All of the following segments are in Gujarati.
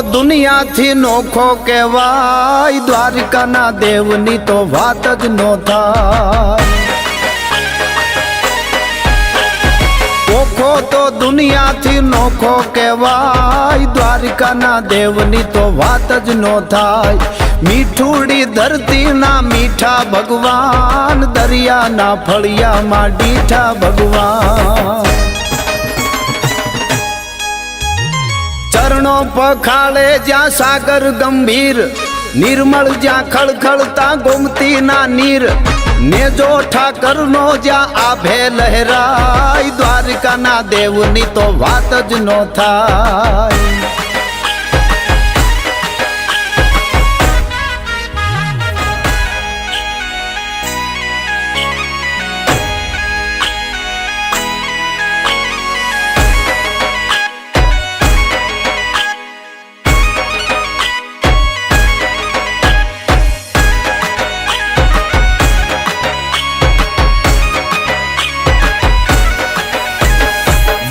दुनिया थी नोखो कहवाय, द्वारिका ना देवनी तो वात ज नो थाय। ओखो तो दुनिया थी नोखो कहवाय, द्वारिका ना देवनी तो वात ज नो थाय। मीठूड़ी धरती ना मीठा भगवान, दरिया ना फलिया मा डीठा भगवान। चरणों पखाड़े ज्या सागर गंभीर, निर्मल ज्या खड़खड़ता गोमती ना नीर। नेजो ठाकर नो ज्या आभे लहराय, द्वारिका ना देवनी तो वात ज नो थाय।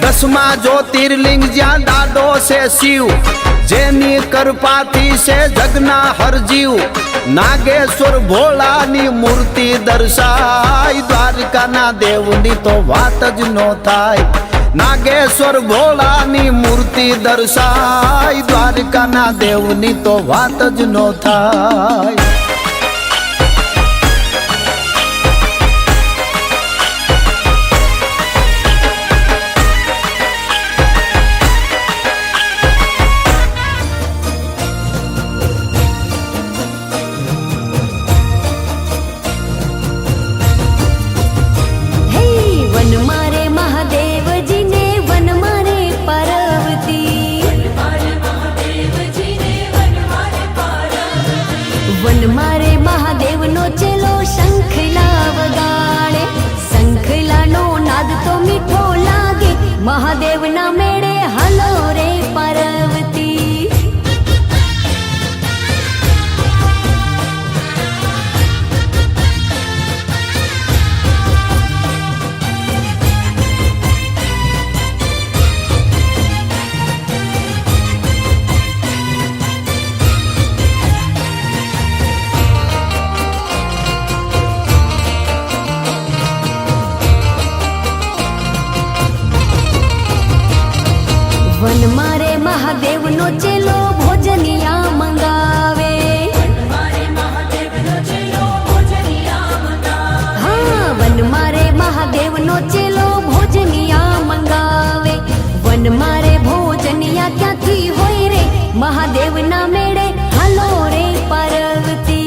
दसमा ज्योतिर्लिंग ज्या डाडो से शिव, जेनी करपाती से जगना हर जीव। नागेश्वर भोला नी मूर्ति दर्शाय, द्वारिका ना देवनी तो वात ज नो थाय। नागेश्वर भोला नी मूर्ति दर्शाय, द्वारिका ना देवनी तो वात ज नो थाय। वन मारे महादेव नो चेलो शंखला वगाड़े, शंखला नो नाद तो मीठो लागे। महादेव ना मेड़े हलो रे पार्वती। वन मारे महादेव नो चेलो भोजनिया मंगावे। हाँ, वन मारे महादेव नो चेलो भोजनिया मंगावे। वन मारे भोजनिया क्या थी होई रे, महादेव ना मेड़े हलो रे पार्वती।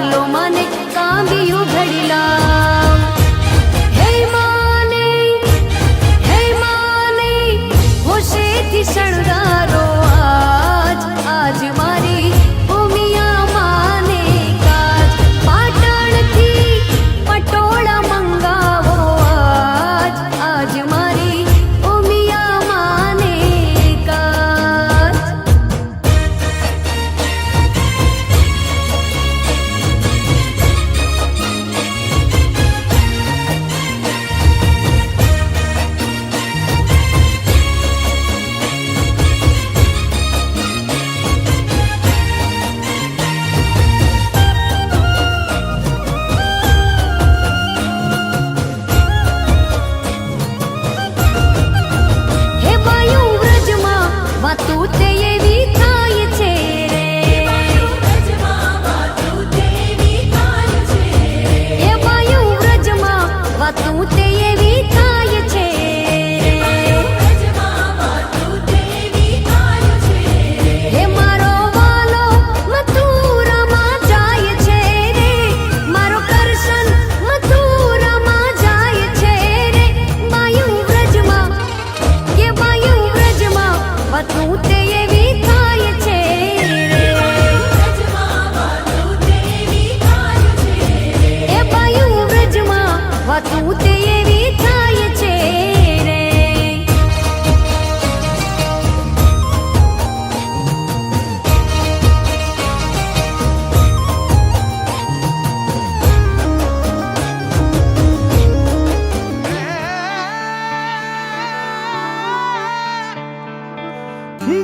બોલો માને કાંબિયું ઘડી લાવ. હે માને હોશેથી શણગારો આજ આજ મારી ઉમિયા માને કાજ. પાટણથી પટોળા મંગાવો આજ આજ મારી ઉમિયા માને કાજ. હે બાયું વ્રજમાં વાતું તે એવી થાય છે રે. હે બાયું વ્રજમાં વાતું તે એવી થાય છે રે. હે મારો વાલો મથુરામાં જાય છે રે. મારો કરશન મથુરામાં જાય છે રે. બાયું વ્રજમાં કે બાયું વ્રજમાં વાતું તે એવી થાય છે રે. એ બાયું વ્રજમાં વાતું તે એવી થાય છે રે.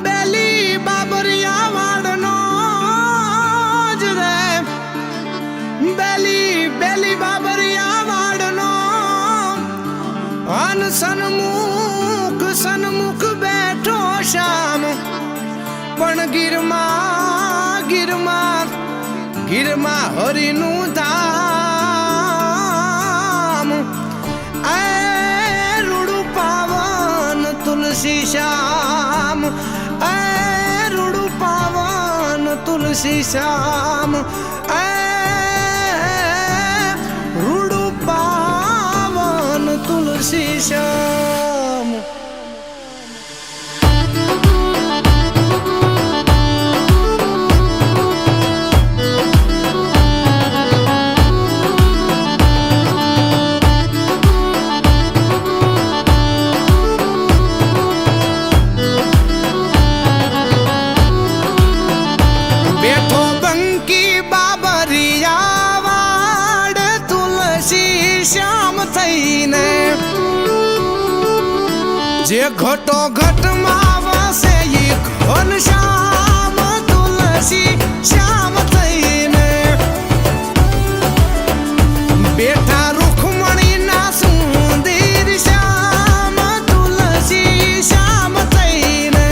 બેલી બાબરિયા વાડનો જ રે. બેલી બાબરિયા વાડનો અન સન્મુખ બેઠો શામ. પણ ગીરમાં હરિનું ધામ. એ રૂડું પાવન તુલસી શ્યામ. એ રૂડું પાવન તુલસી શ્યામ. એ રૂડું પાવન તુલસી શ્યામ. બેઠો બંકી બાબરિયા વાડ તુલસી શ્યામ થઈને. જે ઘટો ઘટમાં વસે ઈ ઘન શ્યામ તુલસી શ્યામ થઈને. બેઠા રૂખમણીના સુંદર શ્યામ તુલસી શ્યામ થઈને.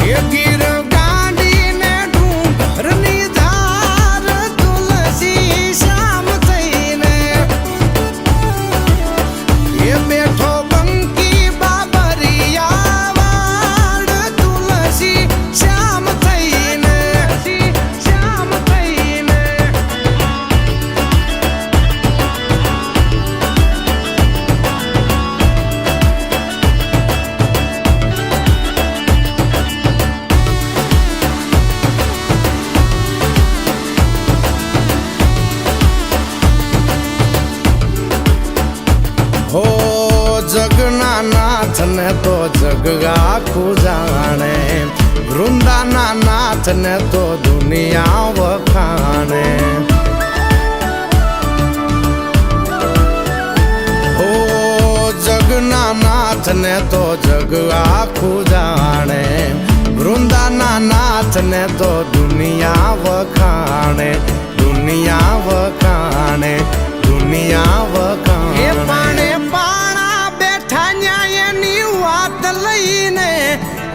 એ ગીર ગાંડીને ડુંગરની ધાર તુલસી શ્યામ થઈને. એ બેઠો બંકી બાબરિયા વાડ તુલસી શ્યામ થઈને. શ્યામ થઈને. હો જગના નાથ ને તો જગ આખું જાણે. વૃંદાના નાથ ને તો દુનિયા વખાણે. હો જગના નાથ ને તો જગ આખું જાણે. વૃંદાના નાથ ને તો દુનિયા વખાણે. દુનિયા વખાણે. દુનિયા વખાણે. પાણે પાણા બેઠા ન્યાયની વાત લઈને.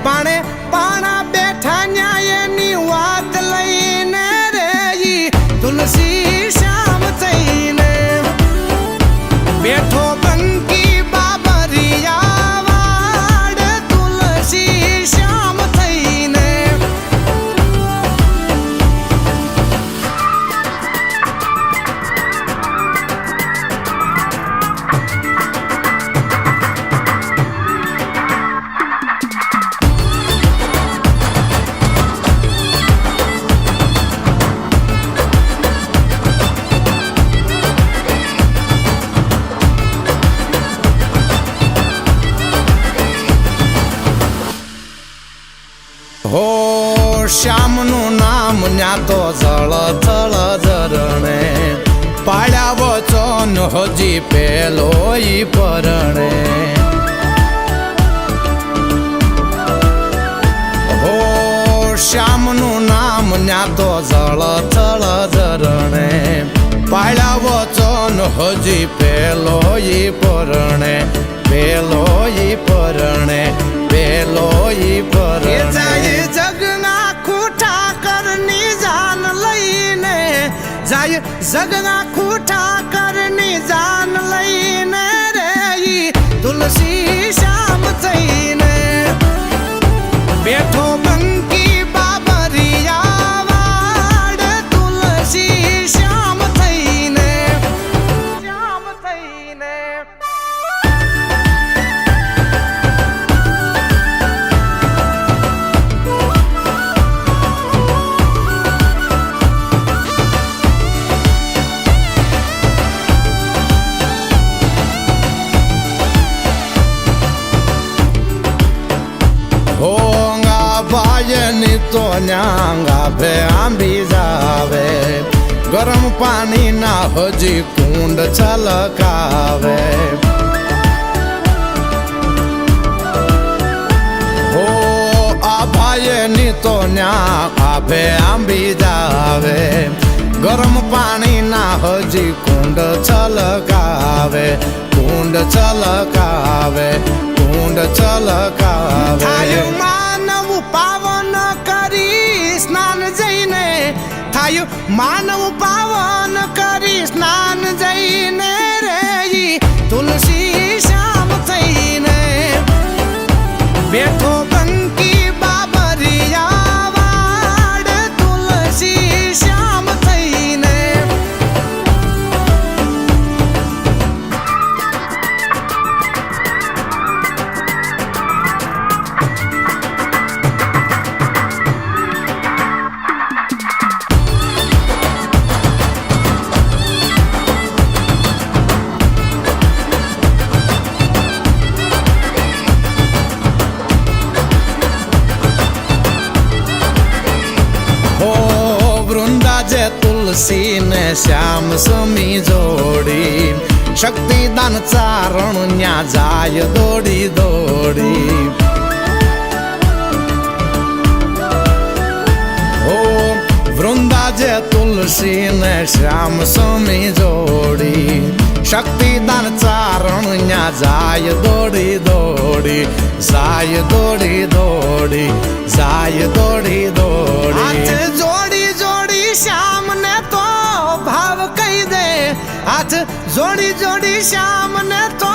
પાણા બેઠા ન્યાયની વાત લઈને રે. ઈ તુલસી શ્યામ થઈને. બેઠો બંકી બાબરિયા વાડ તુલસી શ્યામ થઈને. તો જળ થળ ઝરણે પાડ્યા વચન હજી પેલો ઈ પરણે હો શ્યામનું નામ ન્યા તો જળ થળ ઝરણે પાડ્યા વચન હજી પેલો ઈ પરણે પેલો ઈ પરણે પેલો ઈ પરણે જગના ખૂટા કરની જાન લઈને જાય જગના ખૂટા કરની જાન લઈને રે ઈ તુલસી શ્યામ થઈને બેઠો બંકી બાબરિયા વાડ તુલસી શ્યામ થઈને શ્યામ થઈને હોંગા ભાઈની તો ન્યાંગા ભે આંબી જાવે ગરમ પાણી ના હજી કુંડ છલકાવે હો આ ભાઈની તો ન્યા ભે આંબી જાવે ગરમ પાણી ના હજી કુંડ છલકાવે કુંડ છલકાવે કુંડ છલકાવે થાય માનવ પાવન કરી સ્નાન જઈને થાય માનવ પાવન કરી સ્નાન જઈને રે ઈ તુલસી શ્યામ થઈને બેઠો બંકી બાબરિયા વાડ તુલસી શ્યામ થઈને વૃંદા તુલસી ને શ્યામ સમી જોડી શક્તિદાન ચારણ ન્યા જાય દોડી દોડી હો વૃંદા તુલસી ને શ્યામ સમી જોડી શક્તિદાન ચારણ ન્યા જાય દોડી દોડી જાય દોડી દોડી જાય દોડી દોડી જોડી જોડી શ્યામ ને તો ભાવ કહી દે હાથ જોડી જોડી શ્યામ ને તો